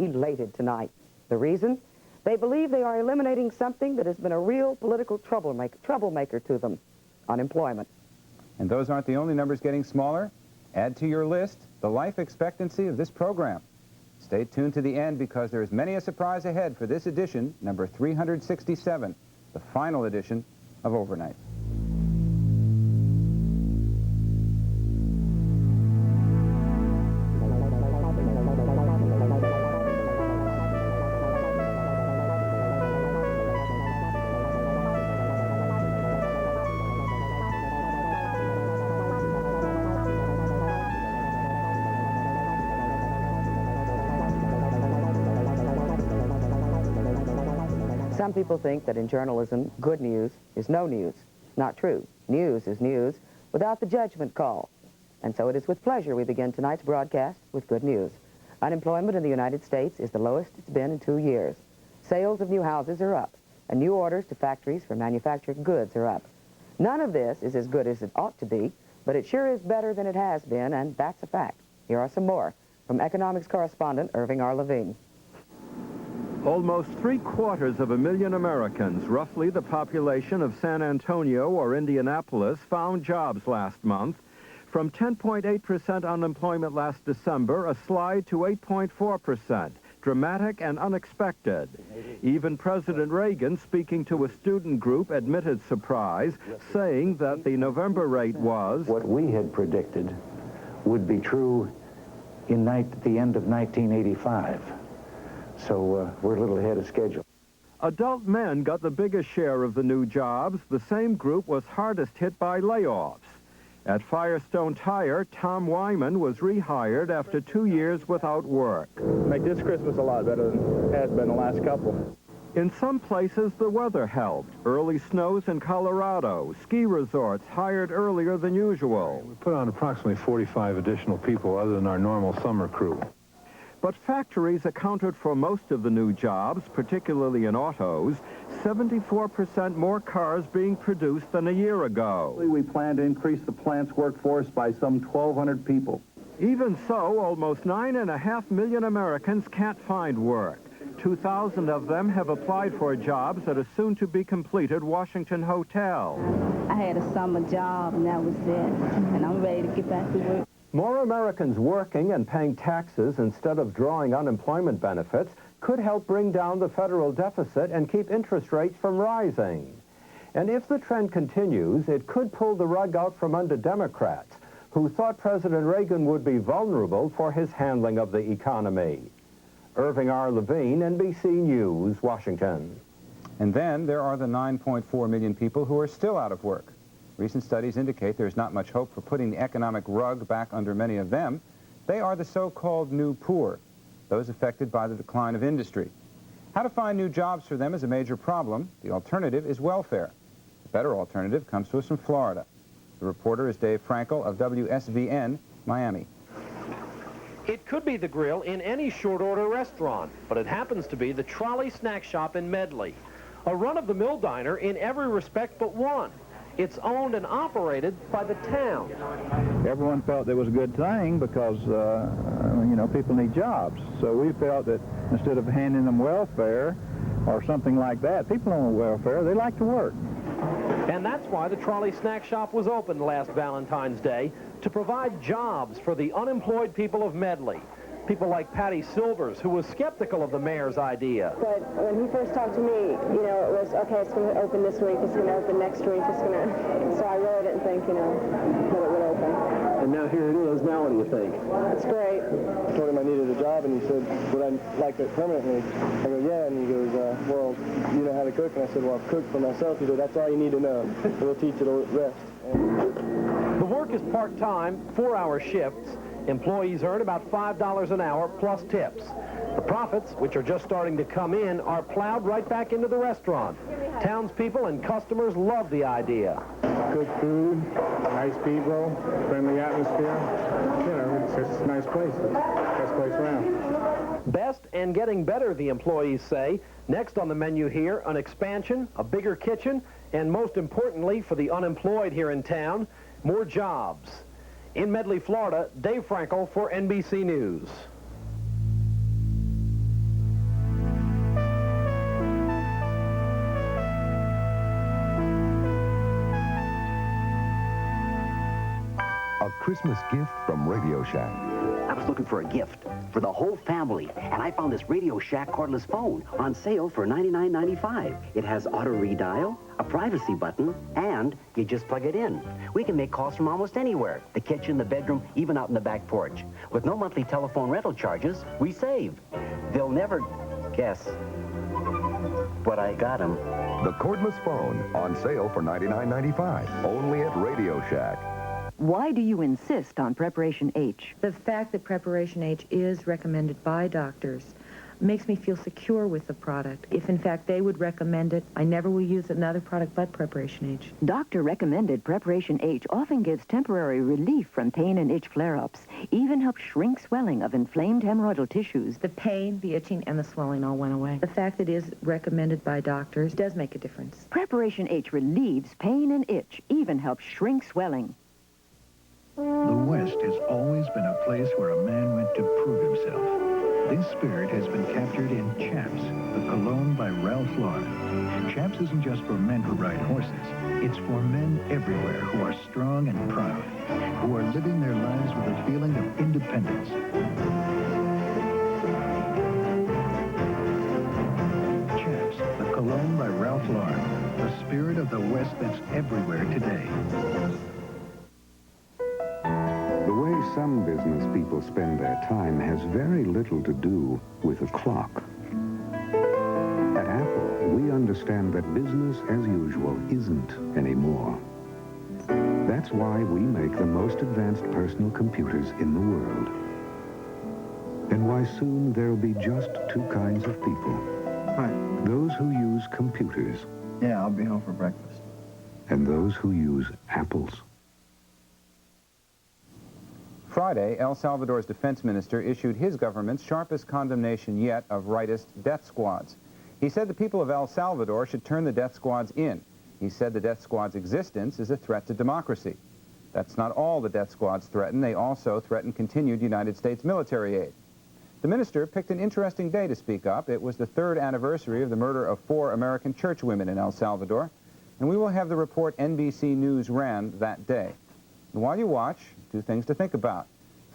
elated tonight. The reason? They believe they are eliminating something that has been a real political troublemaker to them, unemployment. And those aren't the only numbers getting smaller. Add to your list the life expectancy of this program. Stay tuned to the end because there is many a surprise ahead for this edition, number 367, the final edition of Overnight. Some people think that in journalism, good news is no news. Not true. News is news without the judgment call. And so it is with pleasure we begin tonight's broadcast with good news. Unemployment in the United States is the lowest it's been in 2 years. Sales of new houses are up, and new orders to factories for manufactured goods are up. None of this is as good as it ought to be, but it sure is better than it has been, and that's a fact. Here are some more from economics correspondent Irving R. Levine. Almost 750,000 Americans, roughly the population of San Antonio or Indianapolis, found jobs last month. From 10.8% unemployment last December, a slide to 8.4%. Dramatic and unexpected. Even President Reagan, speaking to a student group, admitted surprise, saying that the November rate was... What we had predicted would be true in the end of 1985. So we're a little ahead of schedule. Adult men got the biggest share of the new jobs. The same group was hardest hit by layoffs. At Firestone Tire, Tom Wyman was rehired after 2 years without work. Make this Christmas a lot better than it has been the last couple. In some places, the weather helped. Early snows in Colorado. Ski resorts hired earlier than usual. We put on approximately 45 additional people other than our normal summer crew. But factories accounted for most of the new jobs, particularly in autos. 74% more cars being produced than a year ago. We plan to increase the plant's workforce by some 1,200 people. Even so, almost 9.5 million Americans can't find work. 2,000 of them have applied for jobs at a soon-to-be-completed Washington hotel. I had a summer job, and that was it. And I'm ready to get back to work. More Americans working and paying taxes instead of drawing unemployment benefits could help bring down the federal deficit and keep interest rates from rising. And if the trend continues, it could pull the rug out from under Democrats, who thought President Reagan would be vulnerable for his handling of the economy. Irving R. Levine, NBC News, Washington. And then there are the 9.4 million people who are still out of work. Recent studies indicate there's not much hope for putting the economic rug back under many of them. They are the so-called new poor, those affected by the decline of industry. How to find new jobs for them is a major problem. The alternative is welfare. The better alternative comes to us from Florida. The reporter is Dave Frankel of WSVN, Miami. It could be the grill in any short-order restaurant, but it happens to be the Trolley Snack Shop in Medley. A run-of-the-mill diner in every respect but one. It's owned and operated by the town. Everyone felt it was a good thing because, you know, people need jobs. So we felt that instead of handing them welfare or something like that, people on welfare, they like to work. And that's why the Trolley Snack Shop was opened last Valentine's Day, to provide jobs for the unemployed people of Medley. People like Patty Silvers, who was skeptical of the mayor's idea. But when he first talked to me, you know, it was, okay, it's going to open this week, it's going to open next week, it's going to... So I really didn't think, you know, that it would open. And now here it is. Now what do you think? It's great. I told him I needed a job, and he said, would I like it permanently? I go, yeah, and he goes, well, you know how to cook? And I said, well, I've cooked for myself. He said, that's all you need to know. We'll teach you the rest. The work is part-time, 4-hour shifts. Employees earn about $5 an hour plus tips. The profits, which are just starting to come in, are plowed right back into the restaurant. Townspeople and customers love the idea. Good food, nice people, friendly atmosphere. You know, it's just a nice place. Best place around. Best and getting better, the employees say. Next on the menu here, an expansion, a bigger kitchen, and most importantly for the unemployed here in town, more jobs. In Medley, Florida, Dave Frankel for NBC News. Christmas gift from Radio Shack. I was looking for a gift for the whole family, and I found this Radio Shack cordless phone on sale for $99.95. It has auto redial, a privacy button, and you just plug it in. We can make calls from almost anywhere, the kitchen, the bedroom, even out in the back porch. With no monthly telephone rental charges, we save. They'll never guess what I got them. The cordless phone on sale for $99.95, only at Radio Shack. Why do you insist on Preparation H? The fact that Preparation H is recommended by doctors makes me feel secure with the product. If, in fact, they would recommend it, I never will use another product but Preparation H. Doctor-recommended Preparation H often gives temporary relief from pain and itch flare-ups, even helps shrink swelling of inflamed hemorrhoidal tissues. The pain, the itching, and the swelling all went away. The fact that it is recommended by doctors does make a difference. Preparation H relieves pain and itch, even helps shrink swelling. The West has always been a place where a man went to prove himself. This spirit has been captured in Chaps, the cologne by Ralph Lauren. Chaps isn't just for men who ride horses. It's for men everywhere who are strong and proud, who are living their lives with a feeling of independence. Chaps, the cologne by Ralph Lauren. The spirit of the West that's everywhere today. The way some business people spend their time has very little to do with a clock. At Apple, we understand that business as usual isn't anymore. That's why we make the most advanced personal computers in the world. And why soon there'll be just two kinds of people. Hi. Those who use computers. Yeah, I'll be home for breakfast. And those who use apples. Friday, El Salvador's defense minister issued his government's sharpest condemnation yet of rightist death squads. He said the people of El Salvador should turn the death squads in. He said the death squad's existence is a threat to democracy. That's not all the death squads threaten. They also threaten continued United States military aid. The minister picked an interesting day to speak up. It was the 3rd anniversary of the murder of 4 American church women in El Salvador, and we will have the report NBC News ran that day. And while you watch, 2 things to think about.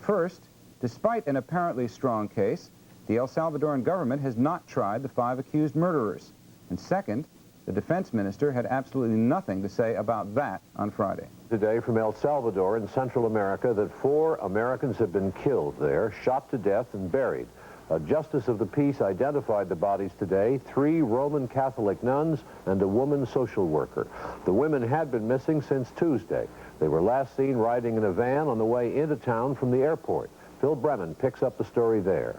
First, despite an apparently strong case, the El Salvadoran government has not tried the 5 accused murderers. And second, the defense minister had absolutely nothing to say about that on Friday. Today from El Salvador in Central America that 4 Americans have been killed there, shot to death and buried. A justice of the peace identified the bodies today, 3 Roman Catholic nuns and a woman social worker. The women had been missing since Tuesday. They were last seen riding in a van on the way into town from the airport. Phil Bremen picks up the story there.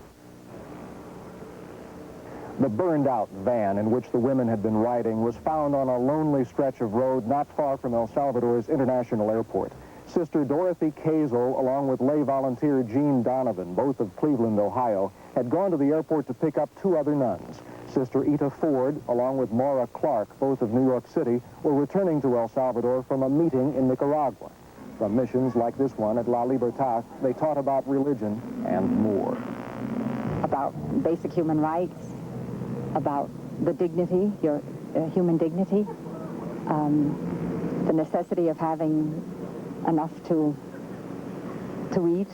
The burned-out van in which the women had been riding was found on a lonely stretch of road not far from El Salvador's International Airport. Sister Dorothy Kazel, along with lay volunteer Jean Donovan, both of Cleveland, Ohio, had gone to the airport to pick up 2 other nuns. Sister Ita Ford, along with Maura Clark, both of New York City, were returning to El Salvador from a meeting in Nicaragua. From missions like this one at La Libertad, they taught about religion and more. About basic human rights, about the dignity, your human dignity, the necessity of having enough to eat.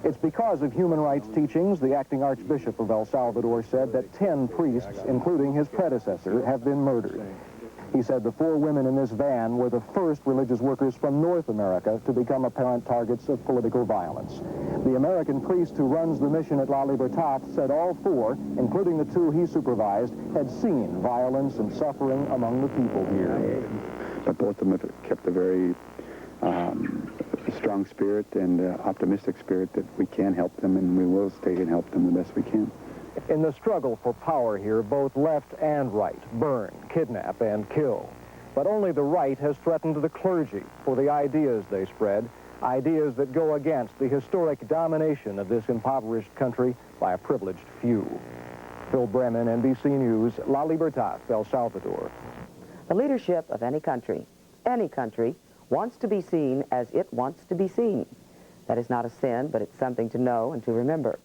It's because of human rights teachings, the acting Archbishop of El Salvador said that 10 priests, including his predecessor, have been murdered. He said the 4 women in this van were the first religious workers from North America to become apparent targets of political violence. The American priest who runs the mission at La Libertad said all 4, including the 2 he supervised, had seen violence and suffering among the people here. But both of them have kept a very strong spirit and optimistic spirit that we can help them, and we will stay and help them the best we can. In the struggle for power here, both left and right burn, kidnap, and kill. But only the right has threatened the clergy for the ideas they spread, ideas that go against the historic domination of this impoverished country by a privileged few. Phil Bremen, NBC News, La Libertad, El Salvador. The leadership of any country, wants to be seen as it wants to be seen. That is not a sin, but it's something to know and to remember.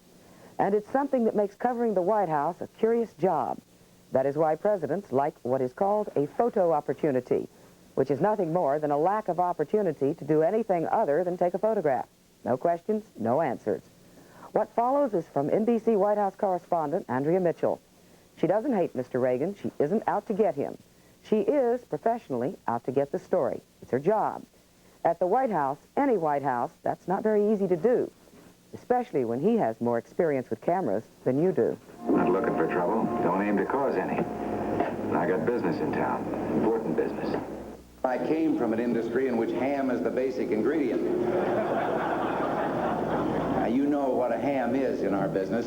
And it's something that makes covering the White House a curious job. That is why presidents like what is called a photo opportunity, which is nothing more than a lack of opportunity to do anything other than take a photograph. No questions, no answers. What follows is from NBC White House correspondent Andrea Mitchell. She doesn't hate Mr. Reagan. She isn't out to get him. She is, professionally, out to get the story. It's her job. At the White House, any White House, that's not very easy to do, especially when he has more experience with cameras than you do. Not looking for trouble. Don't aim to cause any. I got business in town. Important business. I came from an industry in which ham is the basic ingredient. Now, you know what a ham is in our business.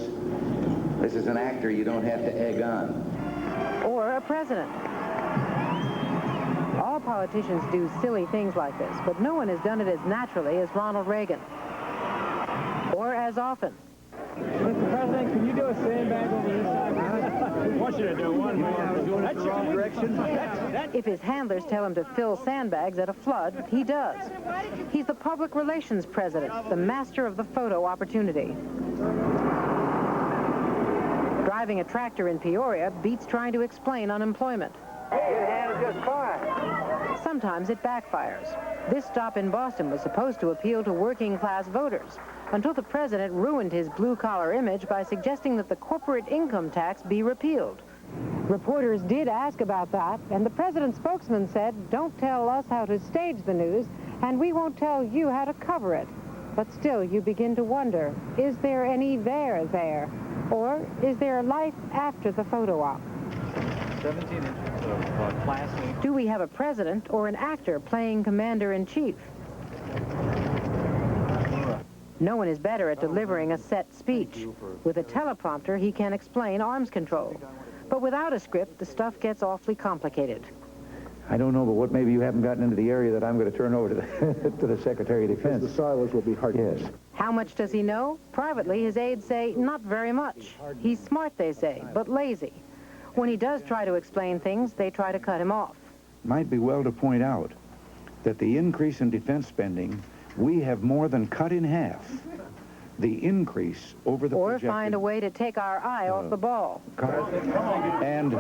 This is an actor you don't have to egg on. Or a president. All politicians do silly things like this, but no one has done it as naturally as Ronald Reagan. Or as often. Mr. President, can you do a sandbag over this side? I want you to do one more. I was going in the wrong direction. If his handlers tell him to fill sandbags at a flood, he does. He's the public relations president, the master of the photo opportunity. Driving a tractor in Peoria beats trying to explain unemployment. Your hand is just fine. Sometimes it backfires. This stop in Boston was supposed to appeal to working-class voters, until the president ruined his blue-collar image by suggesting that the corporate income tax be repealed. Reporters did ask about that, and the president's spokesman said, "Don't tell us how to stage the news, and we won't tell you how to cover it." But still, you begin to wonder, is there any there? Or is there life after the photo op? 17 inches of classic. Do we have a president or an actor playing commander-in-chief? No one is better at delivering a set speech. With a teleprompter, he can explain arms control. But without a script, the stuff gets awfully complicated. I don't know, but what maybe you haven't gotten into the area that I'm going to turn over to the, to the Secretary of Defense. The silos will be hard. Yes. How much does he know? Privately, his aides say not very much. He's smart, they say, but lazy. When he does try to explain things, they try to cut him off. Might be well to point out that the increase in defense spending, we have more than cut in half the increase over the Or find a way to take our eye off the ball. And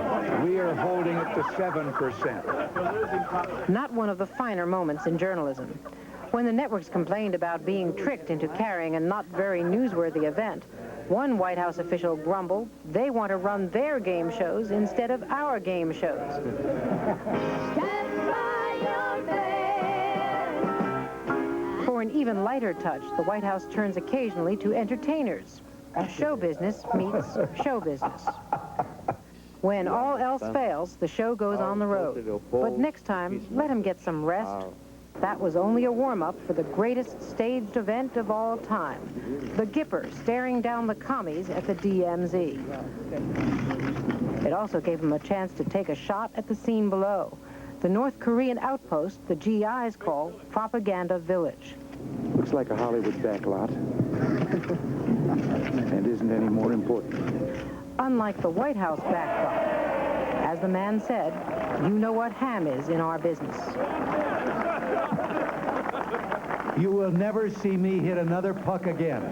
we are holding it to 7%. Not one of the finer moments in journalism. When the networks complained about being tricked into carrying a not very newsworthy event, one White House official grumbled they want to run their game shows instead of our game shows. For an even lighter touch, the White House turns occasionally to entertainers. Show business meets show business. When all else fails, the show goes on the road. But next time, let him get some rest. That was only a warm-up for the greatest staged event of all time. The Gipper staring down the commies at the DMZ. It also gave him a chance to take a shot at the scene below. The North Korean outpost the GIs call Propaganda Village. Looks like a Hollywood backlot. And isn't any more important. Unlike the White House backdrop, as the man said, you know what ham is in our business. You will never see me hit another puck again.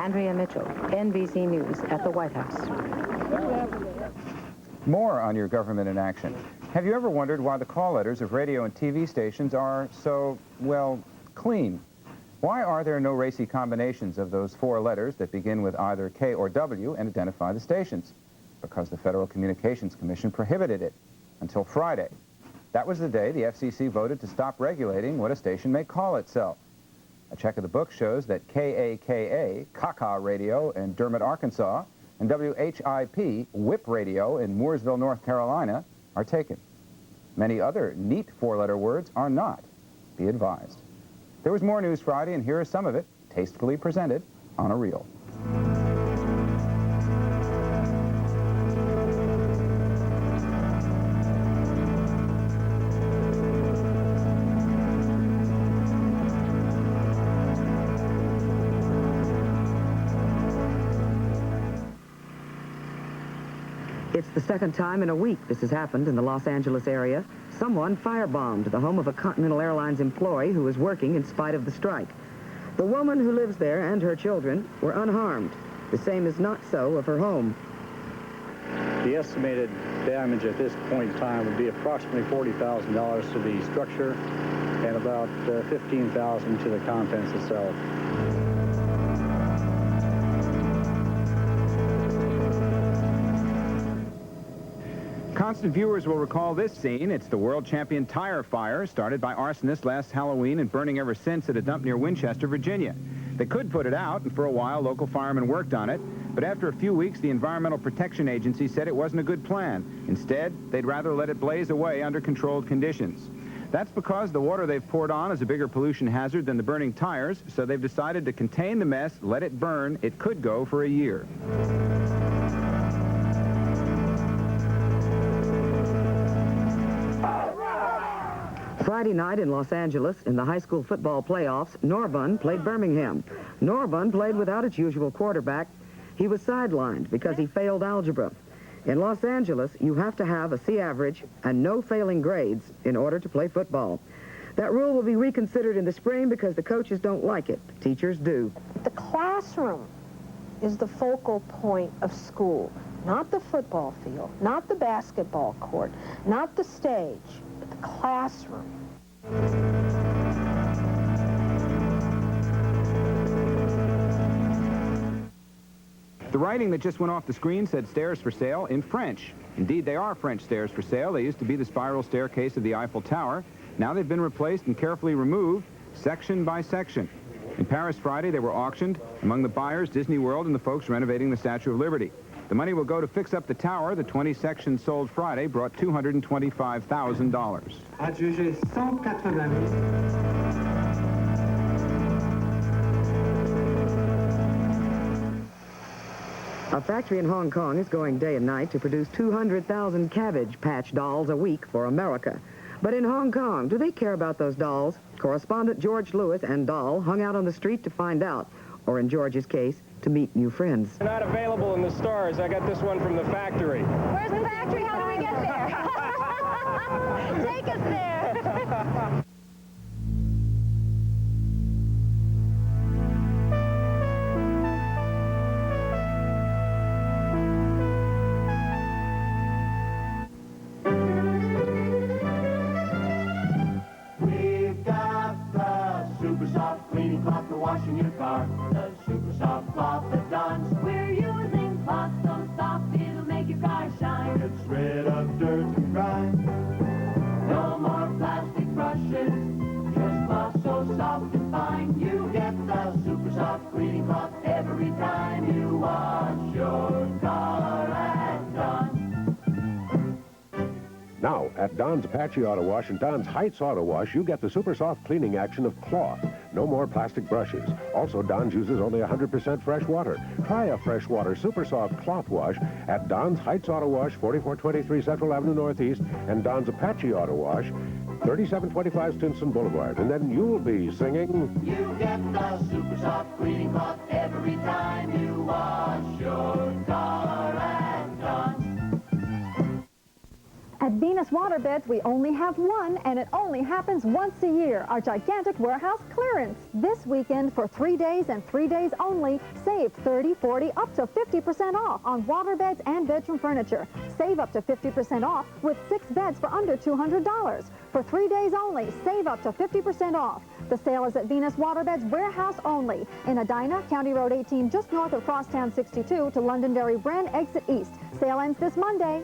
Andrea Mitchell, NBC News at the White House. More on your government in action. Have you ever wondered why the call letters of radio and TV stations are so, well, clean? Why are there no racy combinations of those 4 letters that begin with either K or W and identify the stations? Because the Federal Communications Commission prohibited it until Friday. That was the day the FCC voted to stop regulating what a station may call itself. A check of the book shows that KAKA, Kaka Radio in Dermott, Arkansas, and WHIP, Whip Radio in Mooresville, North Carolina, are taken. Many other neat 4-letter words are not. Be advised. There was more news Friday, and here is some of it, tastefully presented on a reel. It's the second time in a week this has happened in the Los Angeles area. Someone firebombed the home of a Continental Airlines employee who was working in spite of the strike. The woman who lives there and her children were unharmed. The same is not so of her home. The estimated damage at this point in time would be approximately $40,000 to the structure and about $15,000 to the contents itself. Constant viewers will recall this scene. It's the world champion tire fire started by arsonists last Halloween and burning ever since at a dump near Winchester, Virginia. They could put it out, and for a while local firemen worked on it, but after a few weeks the Environmental Protection Agency said it wasn't a good plan. Instead, they'd rather let it blaze away under controlled conditions. That's because the water they've poured on is a bigger pollution hazard than the burning tires, so they've decided to contain the mess, let it burn. It could go for a year. Friday night in Los Angeles, in the high school football playoffs, Norbun played Birmingham. Norbun played without its usual quarterback. He was sidelined because he failed algebra. In Los Angeles, you have to have a C average and no failing grades in order to play football. That rule will be reconsidered in the spring because the coaches don't like it. Teachers do. The classroom is the focal point of school, not the football field, not the basketball court, not the stage, but the classroom. The writing that just went off the screen said stairs for sale in French. Indeed, they are French stairs for sale. They used to be the spiral staircase of the Eiffel Tower. Now they've been replaced and carefully removed, section by section. In Paris Friday, they were auctioned. Among the buyers, Disney World and the folks renovating the Statue of Liberty. The money will go to fix up the tower. The 20 sections sold Friday brought $225,000. Adjugé 180 A factory in Hong Kong is going day and night to produce 200,000 Cabbage Patch dolls a week for America. But in Hong Kong, do they care about those dolls? Correspondent George Lewis and Doll hung out on the street to find out, or in George's case, to meet new friends. They're not available in the stores. I got this one from the factory. Where's the factory? How do we get there? Take us there. Washing your car, the super soft cloth at Don's. We're using cloth so soft it'll make your car shine. Gets rid of dirt and grime. No more plastic brushes, just cloth so soft and fine. You get the super soft cleaning cloth every time you wash your car at Don's. Now, at Don's Apache Auto Wash and Don's Heights Auto Wash, you get the super soft cleaning action of cloth. No more plastic brushes. Also, Don's uses only 100% fresh water. Try a freshwater super soft cloth wash at Don's Heights Auto Wash, 4423 Central Avenue Northeast, and Don's Apache Auto Wash, 3725 Stinson Boulevard. And then you'll be singing... You get the super soft cleaning cloth every time you wash your car at Don's. At Venus Waterbeds, we only have one, and it only happens once a year, our gigantic warehouse clearance. This weekend, for 3 days and 3 days only, save 30, 40, up to 50% off on waterbeds and bedroom furniture. Save up to 50% off with 6 beds for under $200. For 3 days only, save up to 50% off. The sale is at Venus Waterbeds warehouse only in Edina, County Road 18, just north of Crosstown 62 to Londonderry Bren, exit east. Sale ends this Monday.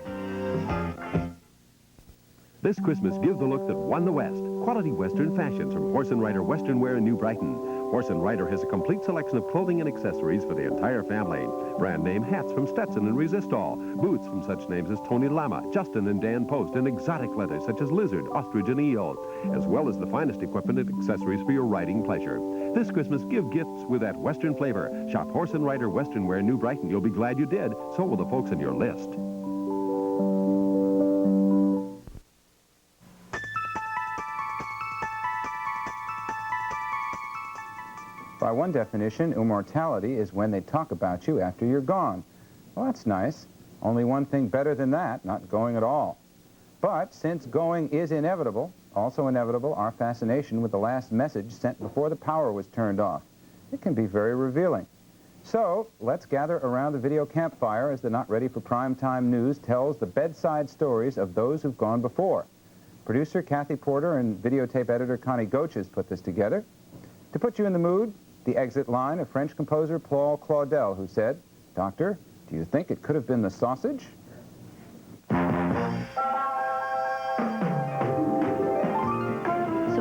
This Christmas, give the look that won the West. Quality Western fashions from Horse & Rider Western Wear in New Brighton. Horse & Rider has a complete selection of clothing and accessories for the entire family. Brand name hats from Stetson and Resistol. Boots from such names as Tony Lama, Justin and Dan Post, and exotic leathers such as Lizard, Ostrich, and Eel, as well as the finest equipment and accessories for your riding pleasure. This Christmas, give gifts with that Western flavor. Shop Horse & Rider Western Wear in New Brighton. You'll be glad you did. So will the folks on your list. By one definition, immortality is when they talk about you after you're gone. Well, that's nice. Only one thing better than that, not going at all. But since going is inevitable, also inevitable our fascination with the last message sent before the power was turned off. It can be very revealing. So let's gather around the video campfire as the Not Ready for Primetime News tells the bedside stories of those who've gone before. Producer Kathy Porter and videotape editor Connie Goches put this together. To put you in the mood, the exit line of French composer Paul Claudel, who said, "Doctor, do you think it could have been the sausage?" So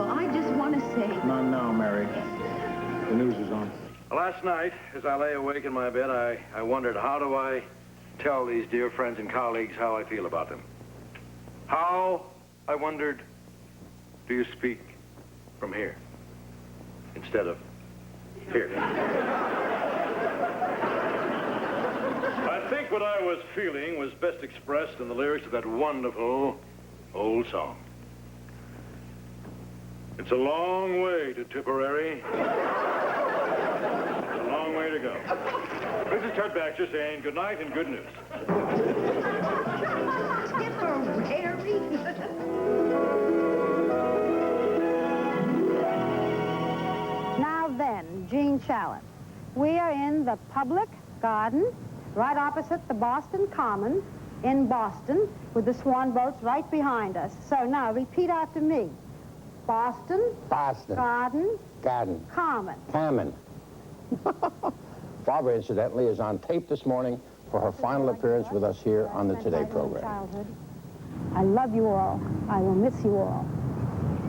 I just want to say... Not now, Mary. The news is on. Last night, as I lay awake in my bed, I wondered, how do I tell these dear friends and colleagues how I feel about them? How, I wondered, do you speak from here instead of here? I think what I was feeling was best expressed in the lyrics of that wonderful old song. It's a long way to Tipperary. A long way to go. This is Ted Baxter saying good night and good news. Tipperary? Now then, Gene Challen, we are in the public garden, right opposite the Boston Common in Boston, with the swan boats right behind us. So now, repeat after me. Boston. Boston. Garden. Garden. Common. Common. Barbara, incidentally, is on tape this morning for her final appearance with us here on the Today program. Childhood. I love you all. I will miss you all.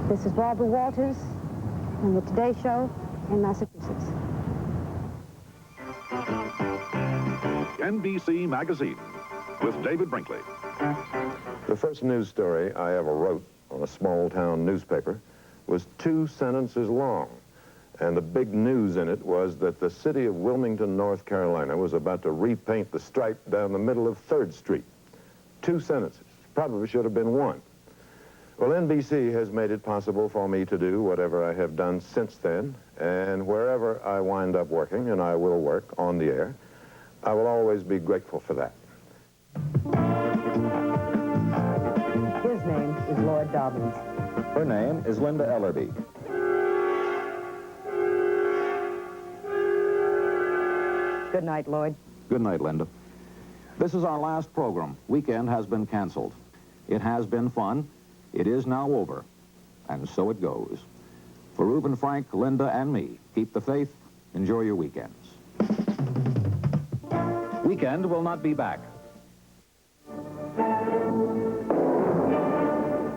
This is Barbara Walters and the Today Show in Massachusetts. NBC Magazine with David Brinkley. The first news story I ever wrote on a small-town newspaper was 2 sentences long. And the big news in it was that the city of Wilmington, North Carolina was about to repaint the stripe down the middle of 3rd Street. 2 sentences. Probably should have been 1. Well, NBC has made it possible for me to do whatever I have done since then, and wherever I wind up working, and I will work on the air, I will always be grateful for that. His name is Lloyd Dobbins. Her name is Linda Ellerbee. Good night, Lloyd. Good night, Linda. This is our last program. Weekend has been canceled. It has been fun. It is now over. And so it goes. For Reuben, Frank, Linda, and me, keep the faith. Enjoy your weekends. Weekend will not be back.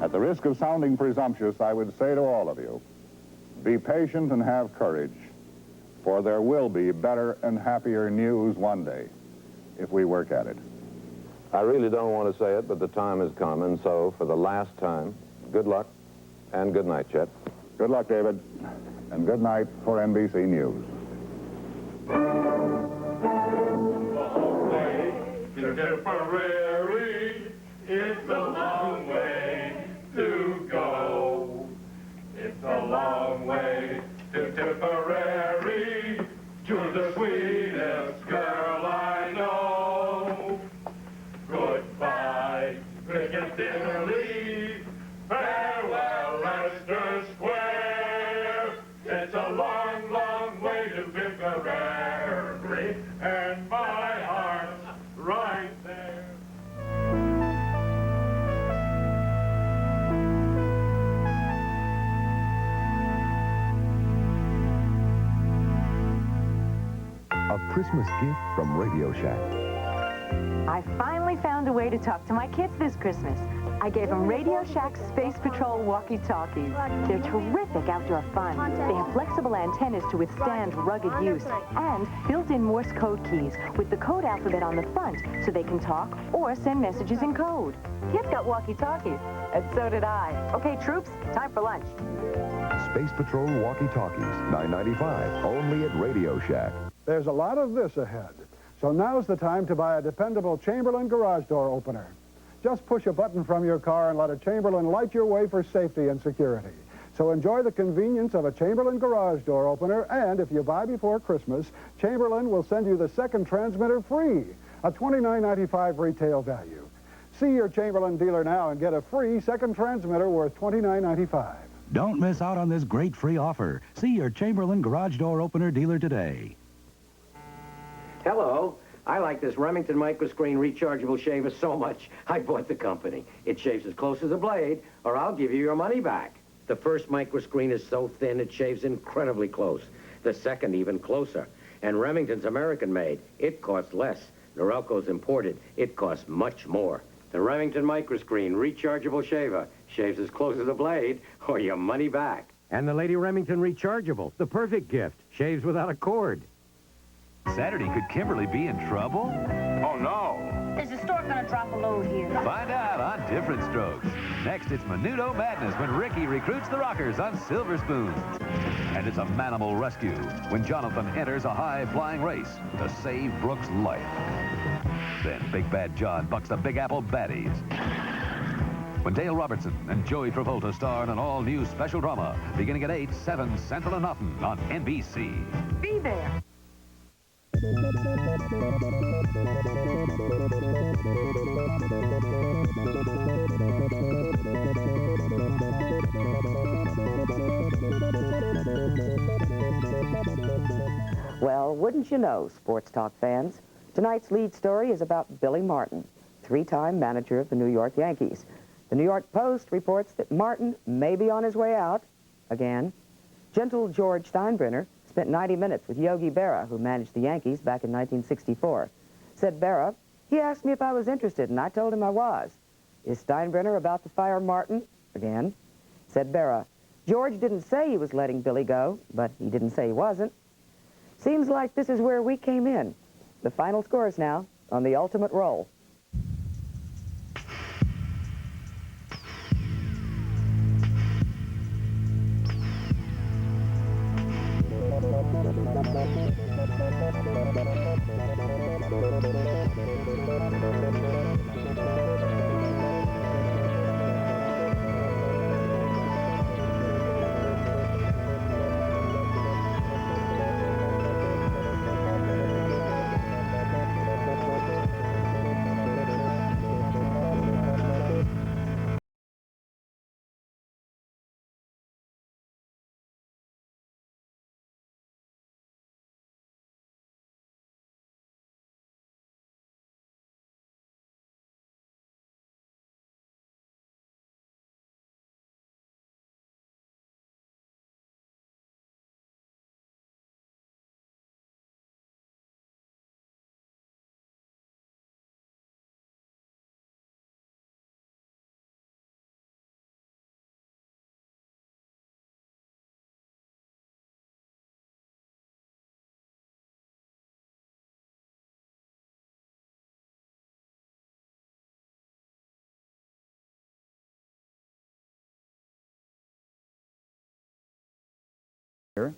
At the risk of sounding presumptuous, I would say to all of you, be patient and have courage, for there will be better and happier news one day if we work at it. I really don't want to say it, but the time has come, and so, for the last time, good luck and good night, Chet. Good luck, David, and good night for NBC News. Tipperary, it's a long way to go. It's a long way to Tipperary, to the sweetest girl I know. Goodbye, Piccadilly, farewell, Leicester Square. It's a long, long way to Tipperary, and my heart's right there. A Christmas gift from Radio Shack. I finally found a way to talk to my kids this Christmas. I gave them Radio Shack's Space Patrol walkie-talkies. They're terrific outdoor fun. They have flexible antennas to withstand rugged use and built-in Morse code keys with the code alphabet on the front so they can talk or send messages in code. Kids got walkie-talkies, and so did I. Okay, troops, time for lunch. Space Patrol walkie-talkies, $9.95, only at Radio Shack. There's a lot of this ahead, so now's the time to buy a dependable Chamberlain garage door opener. Just push a button from your car and let a Chamberlain light your way for safety and security. So enjoy the convenience of a Chamberlain garage door opener, and if you buy before Christmas, Chamberlain will send you the second transmitter free, a $29.95 retail value. See your Chamberlain dealer now and get a free second transmitter worth $29.95. Don't miss out on this great free offer. See your Chamberlain garage door opener dealer today. Hello. I like this Remington microscreen rechargeable shaver so much, I bought the company. It shaves as close as a blade, or I'll give you your money back. The first microscreen is so thin it shaves incredibly close. The second even closer. And Remington's American-made. It costs less. Norelco's imported. It costs much more. The Remington microscreen rechargeable shaver shaves as close as a blade, or your money back. And the Lady Remington rechargeable, the perfect gift. Shaves without a cord. Saturday, could Kimberly be in trouble? Oh, no. Is the store gonna drop a load here? Find out on Different Strokes. Next, it's Menudo Madness when Ricky recruits the Rockers on Silver Spoons. And it's a manimal rescue when Jonathan enters a high-flying race to save Brooke's life. Then Big Bad John bucks the Big Apple baddies. When Dale Robertson and Joey Travolta star in an all-new special drama beginning at 8, 7 Central and Mountain on NBC. Be there. Well, wouldn't you know, sports talk fans? Tonight's lead story is about Billy Martin, three-time manager of the New York Yankees. The New York Post reports that Martin may be on his way out again. Gentle George Steinbrenner spent 90 minutes with Yogi Berra, who managed the Yankees back in 1964. Said Berra, he asked me if I was interested, and I told him I was. Is Steinbrenner about to fire Martin again? Said Berra, George didn't say he was letting Billy go, but he didn't say he wasn't. Seems like this is where we came in. The final scores now on the ultimate roll.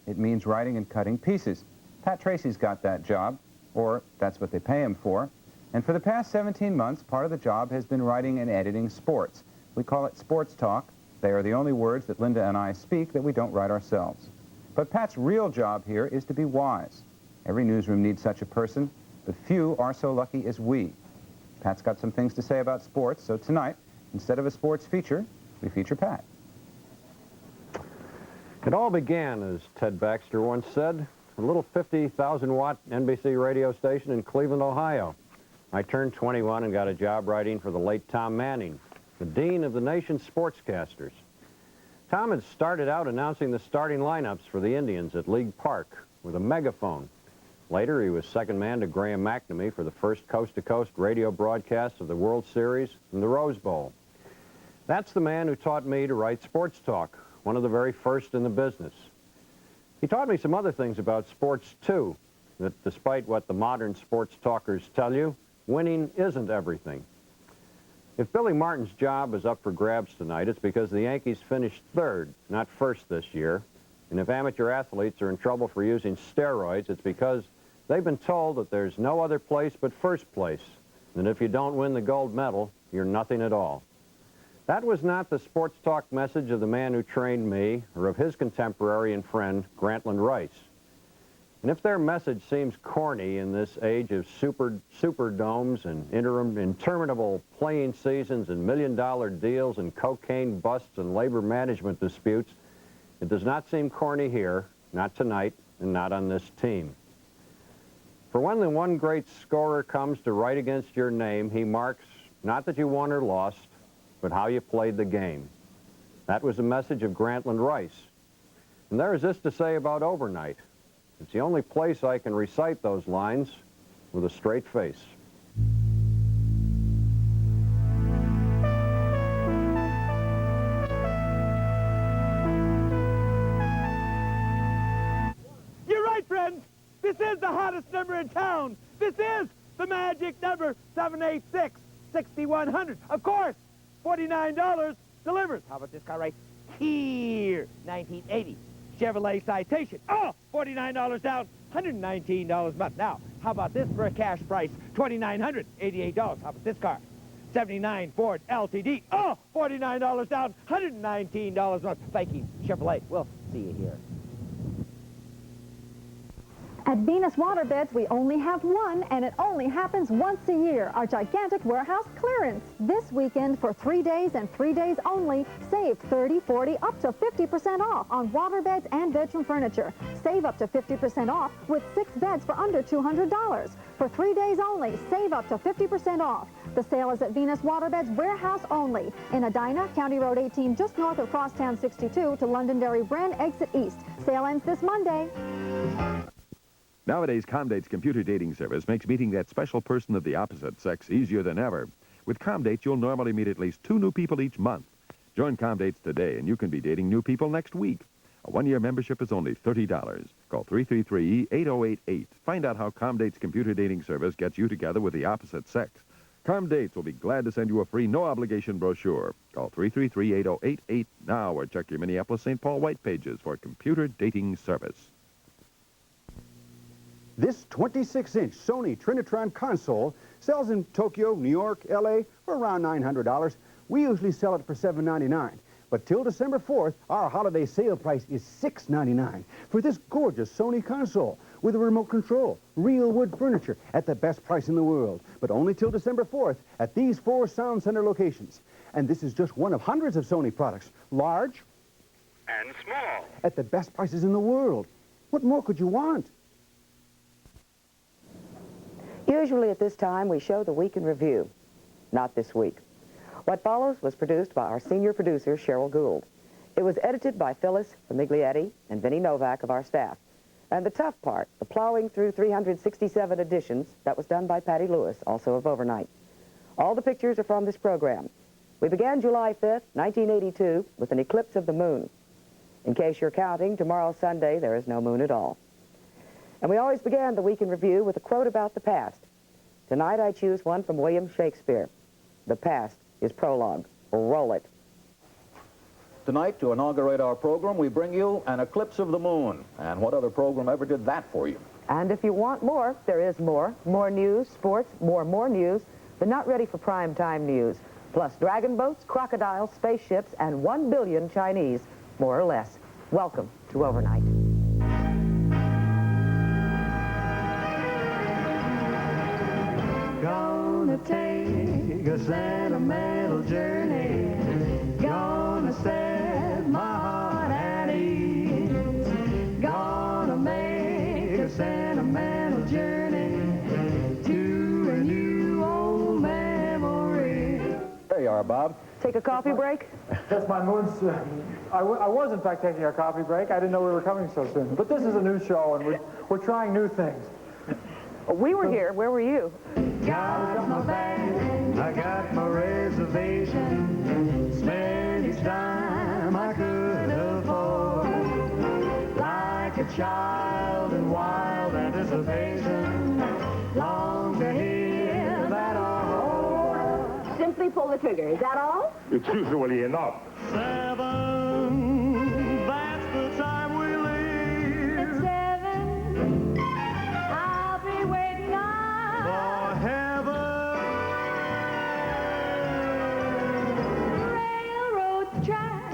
It means writing and cutting pieces. Pat Tracy's got that job, or that's what they pay him for. And for the past 17 months, part of the job has been writing and editing sports. We call it sports talk. They are the only words that Linda and I speak that we don't write ourselves. But Pat's real job here is to be wise. Every newsroom needs such a person, but few are so lucky as we. Pat's got some things to say about sports, so tonight, instead of a sports feature, we feature Pat. It all began, as Ted Baxter once said, a little 50,000-watt NBC radio station in Cleveland, Ohio. I turned 21 and got a job writing for the late Tom Manning, the dean of the nation's sportscasters. Tom had started out announcing the starting lineups for the Indians at League Park with a megaphone. Later, he was second man to Graham McNamee for the first coast-to-coast radio broadcast of the World Series and the Rose Bowl. That's the man who taught me to write sports talk, one of the very first in the business. He taught me some other things about sports, too, that despite what the modern sports talkers tell you, winning isn't everything. If Billy Martin's job is up for grabs tonight, it's because the Yankees finished third, not first this year. And if amateur athletes are in trouble for using steroids, it's because they've been told that there's no other place but first place, and if you don't win the gold medal, you're nothing at all. That was not the sports talk message of the man who trained me or of his contemporary and friend, Grantland Rice. And if their message seems corny in this age of superdomes and interminable playing seasons and million-dollar deals and cocaine busts and labor management disputes, it does not seem corny here, not tonight, and not on this team. For when the one great scorer comes to write against your name, he marks not that you won or lost, but how you played the game. That was the message of Grantland Rice. And there is this to say about overnight. It's the only place I can recite those lines with a straight face. You're right, friends. This is the hottest number in town. This is the magic number, 786-6100. Of course, $49 delivers. How about this car right here, 1980 Chevrolet Citation. Oh, $49 down, $119 a month. Now, how about this for a cash price, $2,988. How about this car? 79 Ford LTD. Oh, $49 down, $119 a month. Thank you, Chevrolet. We'll see you here. At Venus Waterbeds, we only have one, and it only happens once a year, our gigantic warehouse clearance. This weekend, for 3 days and 3 days only, save 30, 40, up to 50% off on waterbeds and bedroom furniture. Save up to 50% off with 6 beds for under $200. For 3 days only, save up to 50% off. The sale is at Venus Waterbeds warehouse only in Edina, County Road 18, just north of Crosstown 62 to Londonderry Brand exit east. Sale ends this Monday. Nowadays, Comdate's computer dating service makes meeting that special person of the opposite sex easier than ever. With Comdate, you'll normally meet at least 2 new people each month. Join Comdates today, and you can be dating new people next week. A 1-year membership is only $30. Call 333-8088. Find out how Comdate's computer dating service gets you together with the opposite sex. Comdates will be glad to send you a free, no-obligation brochure. Call 333-8088 now, or check your Minneapolis-St. Paul white pages for computer dating service. This 26-inch Sony Trinitron console sells in Tokyo, New York, L.A. for around $900. We usually sell it for $7.99. But till December 4th, our holiday sale price is $6.99 for this gorgeous Sony console with a remote control, real wood furniture at the best price in the world. But only till December 4th at these 4 Sound Center locations. And this is just one of hundreds of Sony products, large and small, at the best prices in the world. What more could you want? Usually at this time, we show the week in review. Not this week. What follows was produced by our senior producer, Cheryl Gould. It was edited by Phyllis Famiglietti and Vinnie Novak of our staff. And the tough part, the plowing through 367 editions, that was done by Patty Lewis, also of Overnight. All the pictures are from this program. We began July 5th, 1982, with an eclipse of the moon. In case you're counting, tomorrow Sunday, there is no moon at all. And we always began the week in review with a quote about the past. Tonight I choose one from William Shakespeare. The past is prologue. Roll it. Tonight, to inaugurate our program, we bring you an eclipse of the moon. And what other program ever did that for you? And if you want more, there is more. More news, sports, more news, but not ready for prime time news. Plus dragon boats, crocodiles, spaceships, and 1 billion Chinese, more or less. Welcome to Overnight. Gonna take a sentimental journey. Gonna set my heart at ease. Gonna make a sentimental journey to a new old memory. There you are, Bob. Take a coffee break? That's my mood. I was, in fact, taking a coffee break. I didn't know we were coming so soon. But this is a new show, and we're trying new things. We were here. Where were you? Got my bag, I got my reservation. Spend each dime I could afford. Like a child in wild anticipation. Long to hear that our Simply pull the trigger. Is that all? It's usually enough. 7, that's the time we leave. At 7, I'll be waiting on For heaven. railroad track.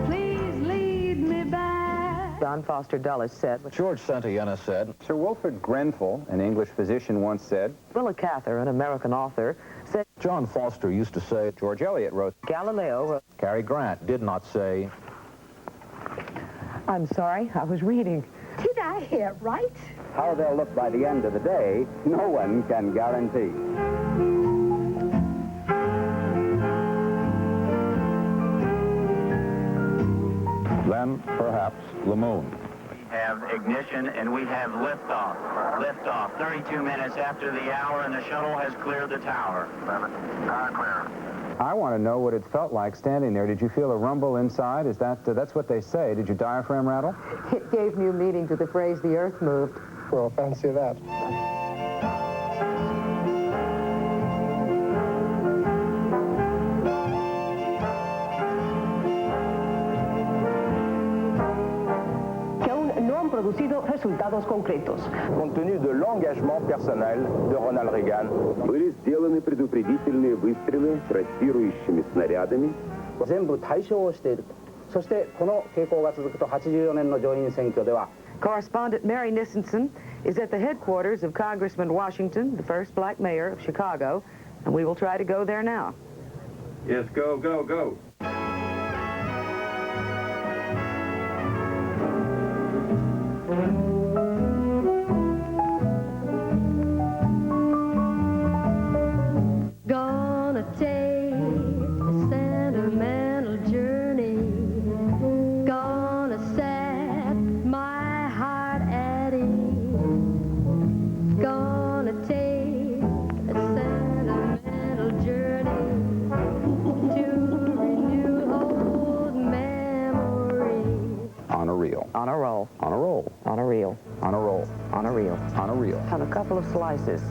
Please lead me back. John Foster Dulles said. George Santa Iena said. Sir Wilfrid Grenfell, an English physician, once said. Willa Cather, an American author, said. John Foster used to say. George Eliot wrote. Galileo wrote. Cary Grant did not say. I'm sorry, I was reading. 2000 I hit, right? How they'll look by the end of the day, no one can guarantee. Then, perhaps, the moon. We have ignition and we have liftoff. Liftoff, 32 minutes after the hour, and the shuttle has cleared the tower. Clear. I want to know what it felt like standing there. Did you feel a rumble inside? Is that, that's what they say. Did your diaphragm rattle? It gave new meaning to the phrase, the earth moved. Well, fancy that. Producido resultados concretos. Compte tenu de l'engagement personnel de Ronald Reagan, были сделаны предупредительные выстрелы трассирующими снарядами. 全部対象をしていると。そしてこの傾向が続くと84年の上院選挙では Correspondent Mary Nissenson is at the headquarters of Congressman Washington, the first black mayor of Chicago, and we will try to go there now. Yes, go, go, go. Gonna take a sentimental journey. Gonna set my heart at ease. Gonna take a sentimental journey to renew old memories. On a reel. On a roll. On a roll. On a reel. On a roll. On a reel. On a reel. On a couple of slices.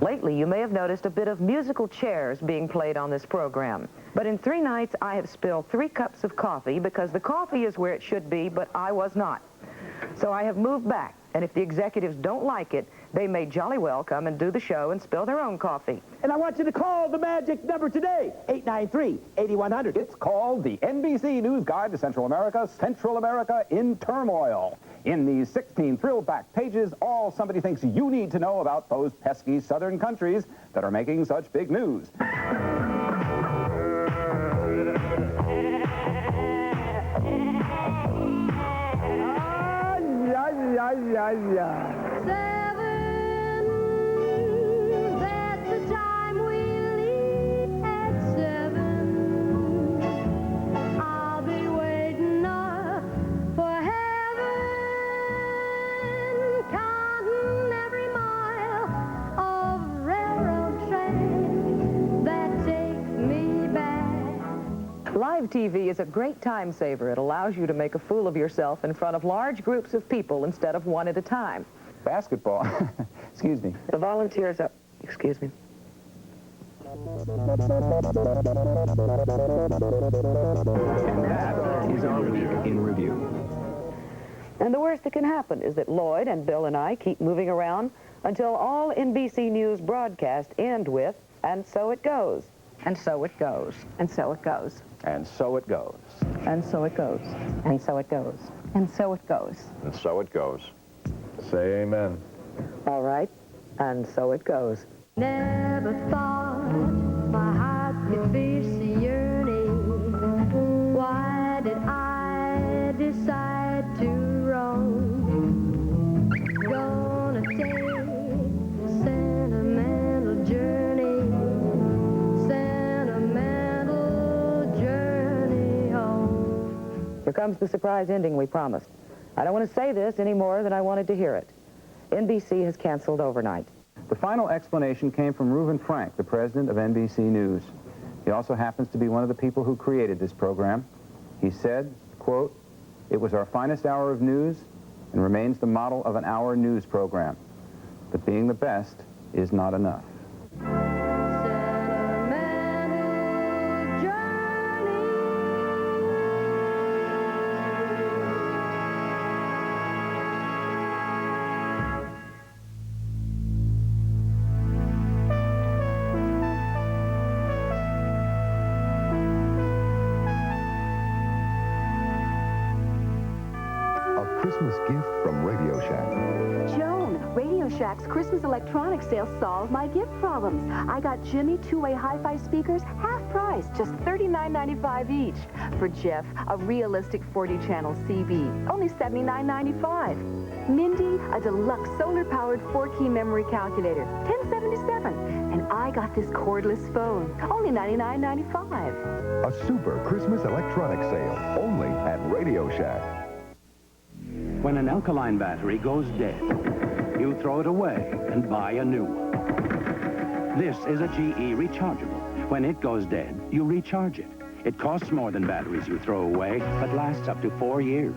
Lately, you may have noticed a bit of musical chairs being played on this program. But in 3 nights, I have spilled 3 cups of coffee because the coffee is where it should be, but I was not. So I have moved back, and if the executives don't like it, they may jolly well come and do the show and spill their own coffee. And I want you to call the magic number today, 893-8100. It's called the NBC News Guide to Central America in Turmoil. In these 16 thrill-packed pages, all somebody thinks you need to know about those pesky southern countries that are making such big news. That's the time we leave at 7. I'll be waiting up for heaven, counting every mile of railroad train that takes me back. Live TV is a great time saver. It allows you to make a fool of yourself in front of large groups of people instead of one at a time. Basketball. Excuse me. The volunteers are... Excuse me. And that is our week in review. And the worst that can happen is that Lloyd and Bill and I keep moving around until all NBC News broadcasts end with, and so it goes. And so it goes. And so it goes. And so it goes. And so it goes. And so it goes. And so it goes. And so it goes. Say amen. All right. And so it goes. Never thought my heart could be so yearning. Why did I decide to roam? Gonna take a sentimental journey. Sentimental journey home. Here comes the surprise ending we promised. I don't want to say this any more than I wanted to hear it. NBC has canceled overnight. The final explanation came from Reuben Frank, the president of NBC News. He also happens to be one of the people who created this program. He said, quote, "It was our finest hour of news and remains the model of an hour news program. But being the best is not enough." Christmas gift from Radio Shack. Joan, Radio Shack's Christmas electronics sale solved my gift problems. I got Jimmy two-way hi-fi speakers, half price, just $39.95 each. For Jeff, a realistic 40-channel CB, only $79.95. Mindy, a deluxe solar-powered 4-key memory calculator, $10.77. And I got this cordless phone, only $99.95. A super Christmas electronics sale, only at Radio Shack. When an alkaline battery goes dead, you throw it away and buy a new one. This is a GE rechargeable. When it goes dead, you recharge it. It costs more than batteries you throw away, but lasts up to 4 years.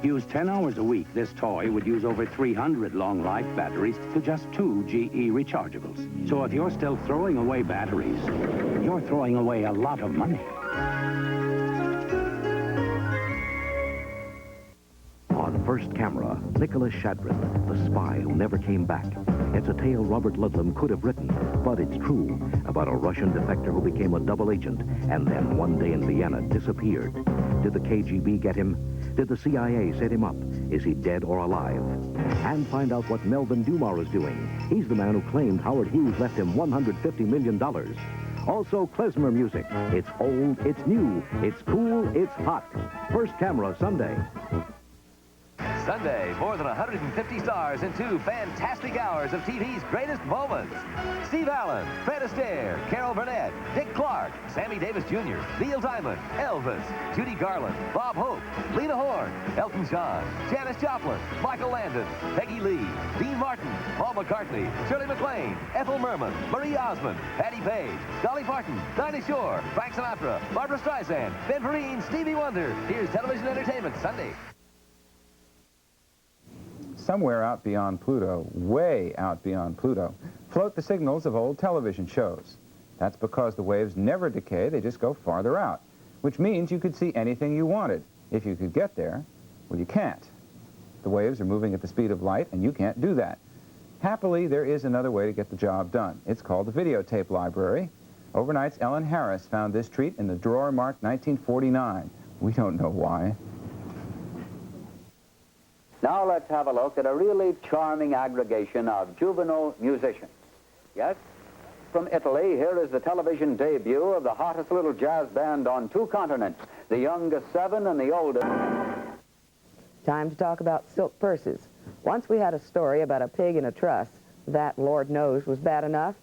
Used 10 hours a week, this toy would use over 300 long-life batteries to just 2 GE rechargeables. So if you're still throwing away batteries, you're throwing away a lot of money. On First Camera, Nicholas Shadrin, the spy who never came back. It's a tale Robert Ludlum could have written, but it's true, about a Russian defector who became a double agent and then one day in Vienna disappeared. Did the KGB get him? Did the CIA set him up? Is he dead or alive? And find out what Melvin Dumar is doing. He's the man who claimed Howard Hughes left him $150 million. Also, klezmer music. It's old, it's new, it's cool, it's hot. First Camera, Sunday. Sunday, more than 150 stars in 2 fantastic hours of TV's greatest moments. Steve Allen, Fred Astaire, Carol Burnett, Dick Clark, Sammy Davis Jr., Neil Diamond, Elvis, Judy Garland, Bob Hope, Lena Horne, Elton John, Janis Joplin, Michael Landon, Peggy Lee, Dean Martin, Paul McCartney, Shirley MacLaine, Ethel Merman, Marie Osmond, Patty Page, Dolly Parton, Dinah Shore, Frank Sinatra, Barbara Streisand, Ben Vereen, Stevie Wonder. Here's television entertainment Sunday. Somewhere out beyond Pluto, way out beyond Pluto, float the signals of old television shows. That's because the waves never decay, they just go farther out, which means you could see anything you wanted. If you could get there, well, you can't. The waves are moving at the speed of light, and you can't do that. Happily, there is another way to get the job done. It's called the videotape library. Overnight's Ellen Harris found this treat in the drawer marked 1949. We don't know why. Now let's have a look at a really charming aggregation of juvenile musicians. Yes, from Italy, here is the television debut of the hottest little jazz band on 2 continents, the youngest 7 and the oldest. Time to talk about silk purses. Once we had a story about a pig in a truss. That, Lord knows, was bad enough.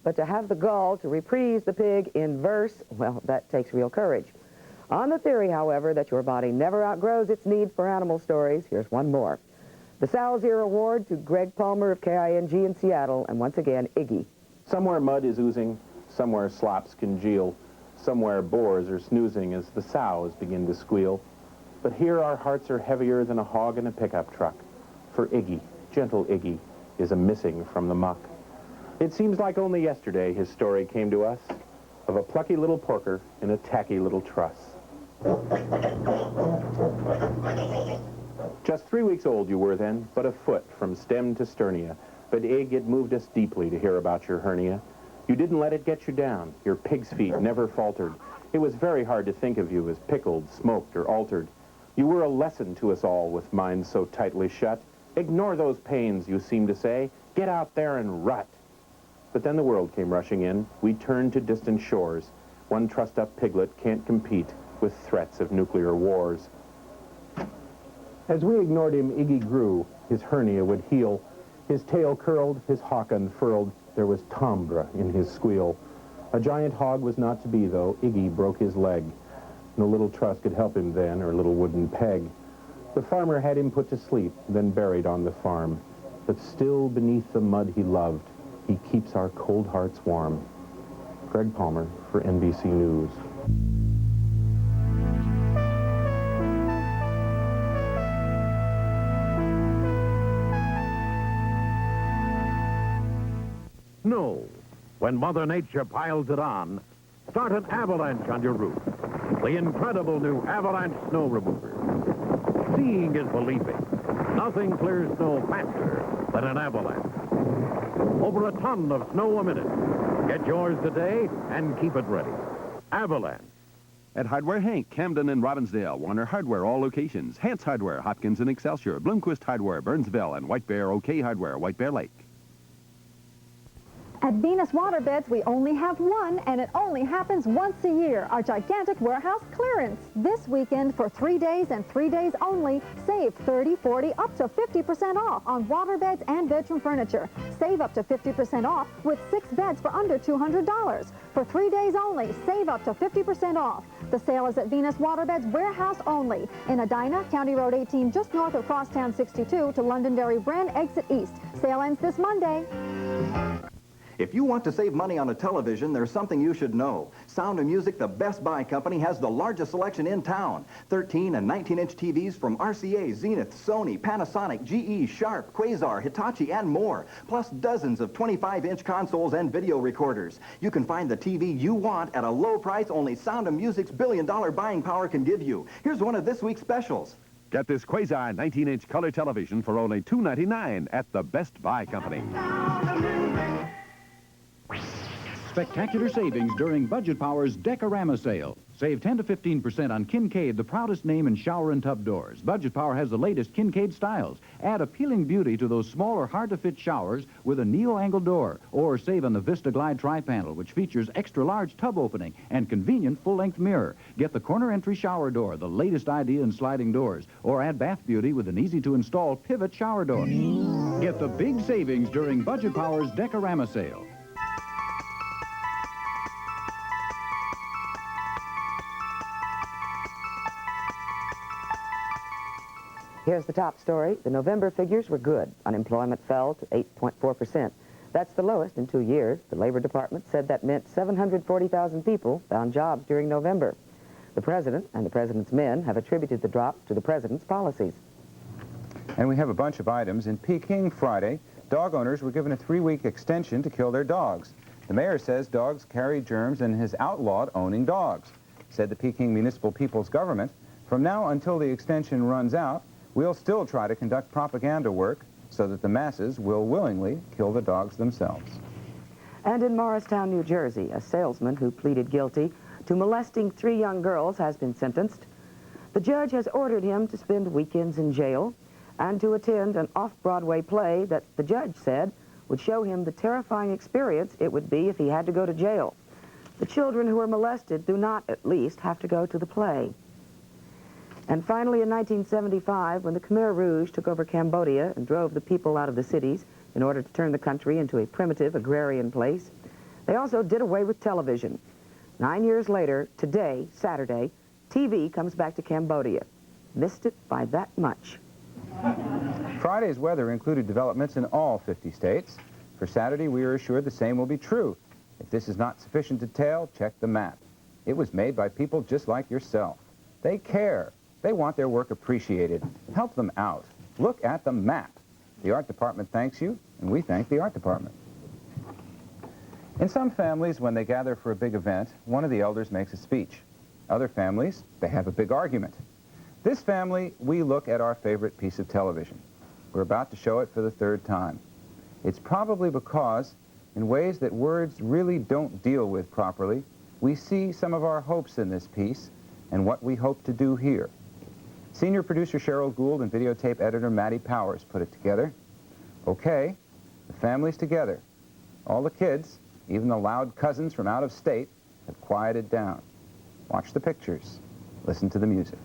But to have the gall to reprise the pig in verse, well, that takes real courage. On the theory, however, that your body never outgrows its need for animal stories, here's one more. The Salzir Award to Greg Palmer of KING in Seattle, and once again, Iggy. Somewhere mud is oozing, somewhere slops congeal, somewhere boars are snoozing as the sows begin to squeal. But here our hearts are heavier than a hog in a pickup truck, for Iggy, gentle Iggy, is a-missing from the muck. It seems like only yesterday his story came to us, of a plucky little porker in a tacky little truss. Just 3 weeks old you were then, but a foot from stem to sternia. But Ig, it moved us deeply to hear about your hernia. You didn't let it get you down. Your pig's feet never faltered. It was very hard to think of you as pickled, smoked, or altered. You were a lesson to us all with minds so tightly shut. Ignore those pains, you seem to say. Get out there and rut. But then the world came rushing in. We turned to distant shores. One trussed-up piglet can't compete with threats of nuclear wars. As we ignored him, Iggy grew. His hernia would heal. His tail curled, his hawk unfurled. There was timbre in his squeal. A giant hog was not to be, though. Iggy broke his leg. No little truss could help him then, or little wooden peg. The farmer had him put to sleep, then buried on the farm. But still beneath the mud he loved, he keeps our cold hearts warm. Greg Palmer for NBC News. Snow. When Mother Nature piles it on, start an avalanche on your roof. The incredible new Avalanche Snow Remover. Seeing is believing. Nothing clears snow faster than an avalanche. Over a ton of snow a minute. Get yours today and keep it ready. Avalanche. At Hardware Hank, Camden and Robbinsdale, Warner Hardware, all locations. Hance Hardware, Hopkins and Excelsior, Bloomquist Hardware, Burnsville, and White Bear OK Hardware, White Bear Lake. At Venus Waterbeds, we only have one, and it only happens once a year, our gigantic warehouse clearance. This weekend, for 3 days and 3 days only, save 30, 40, up to 50% off on waterbeds and bedroom furniture. Save up to 50% off with 6 beds for under $200. For 3 days only, save up to 50% off. The sale is at Venus Waterbeds warehouse only in Edina, County Road 18, just north of Crosstown 62 to Londonderry Bren, exit east. Sale ends this Monday. If you want to save money on a television, there's something you should know. Sound & Music, the Best Buy company, has the largest selection in town. 13 and 19-inch TVs from RCA, Zenith, Sony, Panasonic, GE, Sharp, Quasar, Hitachi, and more. Plus dozens of 25-inch consoles and video recorders. You can find the TV you want at a low price only Sound & Music's billion-dollar buying power can give you. Here's one of this week's specials. Get this Quasar 19-inch color television for only $299 at the Best Buy company. Spectacular savings during Budget Power's Decorama sale. Save 10 to 15% on Kincaid, the proudest name in shower and tub doors. Budget Power has the latest Kincaid styles. Add appealing beauty to those smaller, hard-to-fit showers with a neo-angle door. Or save on the Vista Glide tri-panel, which features extra-large tub opening and convenient full-length mirror. Get the corner entry shower door, the latest idea in sliding doors. Or add bath beauty with an easy-to-install pivot shower door. Get the big savings during Budget Power's Decorama sale. Here's the top story. The November figures were good. Unemployment fell to 8.4%. That's the lowest in 2 years. The Labor Department said that meant 740,000 people found jobs during November. The President and the President's men have attributed the drop to the President's policies. And we have a bunch of items. In Peking Friday, dog owners were given a 3-week extension to kill their dogs. The mayor says dogs carry germs and has outlawed owning dogs. Said the Peking Municipal People's Government, from now until the extension runs out, we'll still try to conduct propaganda work so that the masses will willingly kill the dogs themselves. And in Morristown, New Jersey, a salesman who pleaded guilty to molesting 3 young girls has been sentenced. The judge has ordered him to spend weekends in jail and to attend an off-Broadway play that the judge said would show him the terrifying experience it would be if he had to go to jail. The children who were molested do not, at least, have to go to the play. And finally, in 1975, when the Khmer Rouge took over Cambodia and drove the people out of the cities in order to turn the country into a primitive agrarian place, they also did away with television. 9 years later, today, Saturday, TV comes back to Cambodia. Missed it by that much. Friday's weather included developments in all 50 states. For Saturday, we are assured the same will be true. If this is not sufficient detail, check the map. It was made by people just like yourself. They care. They want their work appreciated. Help them out. Look at the map. The art department thanks you, and we thank the art department. In some families, when they gather for a big event, one of the elders makes a speech. Other families, they have a big argument. This family, we look at our favorite piece of television. We're about to show it for the 3rd time. It's probably because, in ways that words really don't deal with properly, we see some of our hopes in this piece and what we hope to do here. Senior producer Cheryl Gould and videotape editor Matty Powers put it together. Okay, the family's together. All the kids, even the loud cousins from out of state, have quieted down. Watch the pictures. Listen to the music.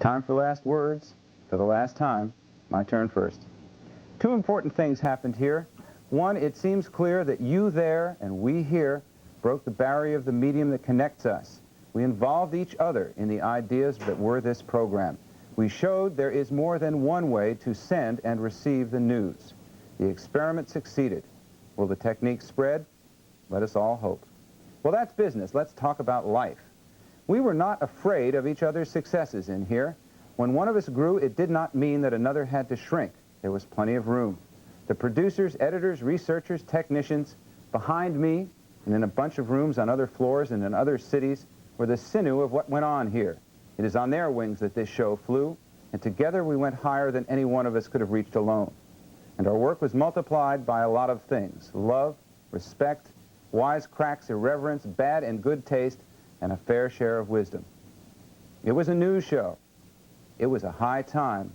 Time for last words. For the last time, my turn first. Two important things happened here. One, it seems clear that you there and we here broke the barrier of the medium that connects us. We involved each other in the ideas that were this program. We showed there is more than one way to send and receive the news. The experiment succeeded. Will the technique spread? Let us all hope. Well, that's business. Let's talk about life. We were not afraid of each other's successes in here. When one of us grew, it did not mean that another had to shrink. There was plenty of room. The producers, editors, researchers, technicians, behind me, and in a bunch of rooms on other floors and in other cities, were the sinew of what went on here. It is on their wings that this show flew, and together we went higher than any one of us could have reached alone. And our work was multiplied by a lot of things: love, respect, wise cracks, irreverence, bad and good taste, and a fair share of wisdom. It was a news show. It was a high time.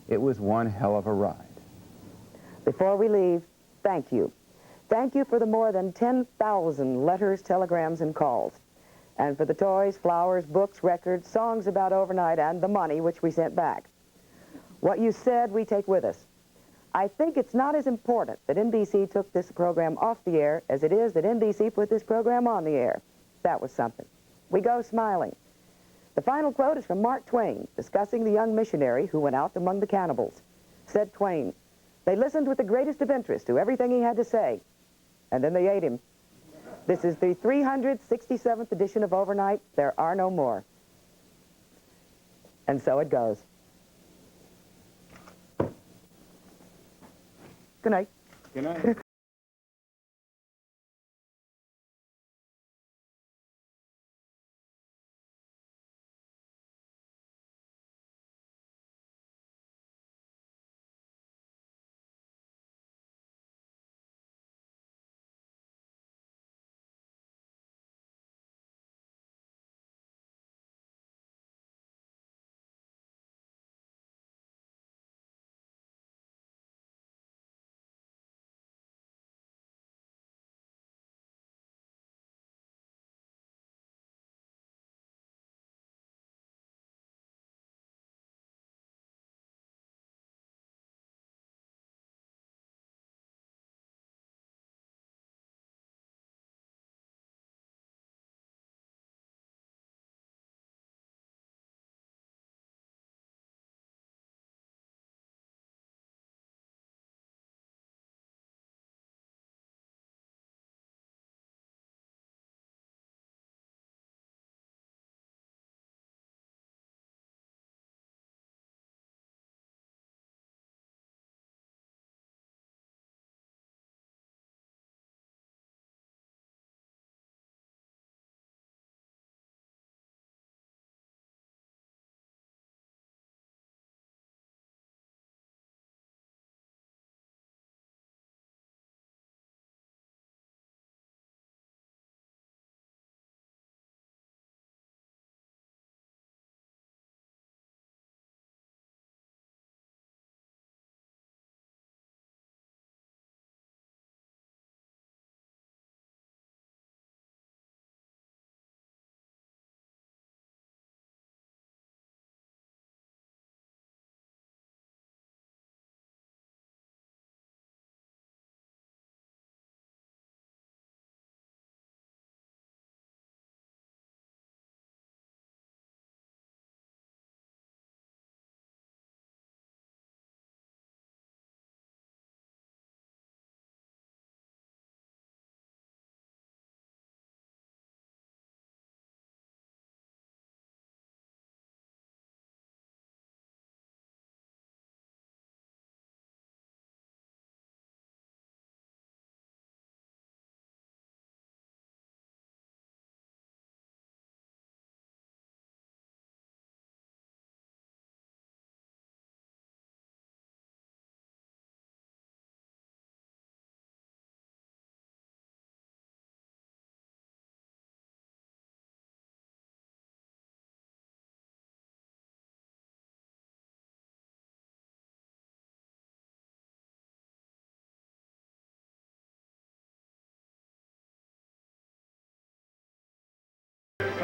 It was one hell of a ride. Before we leave, thank you. Thank you for the more than 10,000 letters, telegrams, and calls. And for the toys, flowers, books, records, songs about overnight, and the money which we sent back. What you said, we take with us. I think it's not as important that NBC took this program off the air as it is that NBC put this program on the air. That was something. We go smiling. The final quote is from Mark Twain, discussing the young missionary who went out among the cannibals. Said Twain, "They listened with the greatest of interest to everything he had to say, and then they ate him." This is the 367th edition of Overnight. There are no more. And so it goes. Good night. Good night.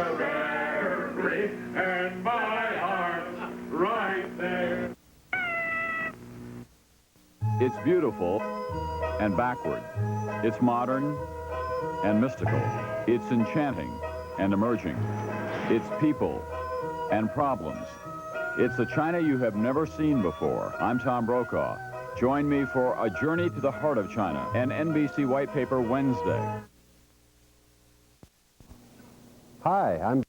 forever, and my heart's right there. It's beautiful and backward. It's modern and mystical. It's enchanting and emerging. It's people and problems. It's a China you have never seen before. I'm Tom Brokaw. Join me for A Journey to the Heart of China, an NBC White Paper Wednesday. Hi, I'm